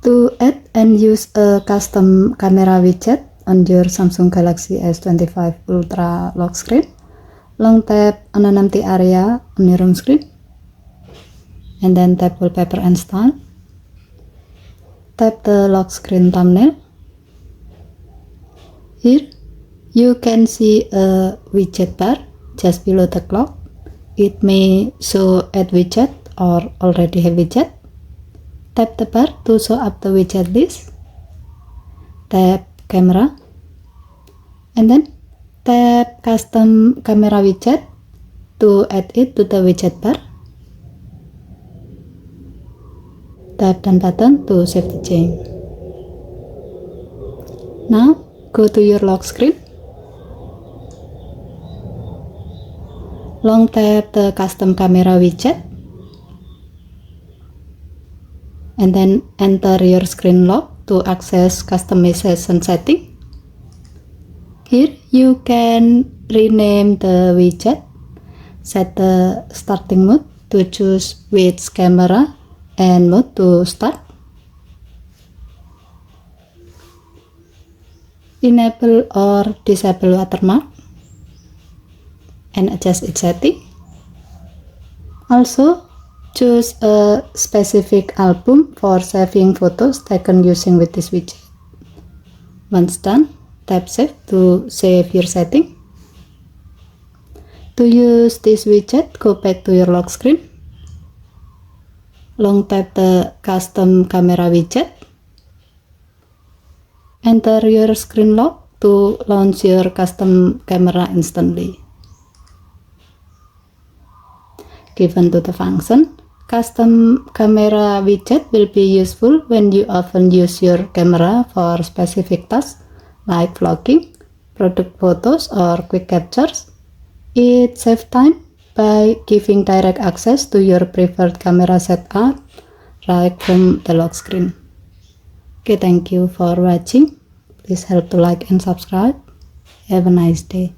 To add and use a custom camera widget on your Samsung Galaxy S25 Ultra lock screen, long tap on an empty area on your home screen, and then tap wallpaper and style. Tap the lock screen thumbnail. Here you can see a widget bar just below the clock. It may show add widget or already have widget. Tap the bar to show up the widget list. Tap camera and then tap custom camera widget to add it to the widget bar. Tap done button to save the change. Now go to your lock screen. Long tap the custom camera widget and then enter your screen lock to access customization setting. Here you can rename the widget, set the starting mode to choose which camera and mode to start, enable or disable watermark, and adjust its setting. Also choose a specific album for saving photos taken using with this widget. Once done, tap save to save your setting. To use this widget, go back to your lock screen. Long tap the custom camera widget. Enter your screen lock to launch your custom camera instantly. Given to the function, custom camera widget will be useful when you often use your camera for specific tasks like vlogging, product photos, or quick captures. It saves time by giving direct access to your preferred camera setup right from the lock screen. Okay, thank you for watching. Please help to like and subscribe. Have a nice day.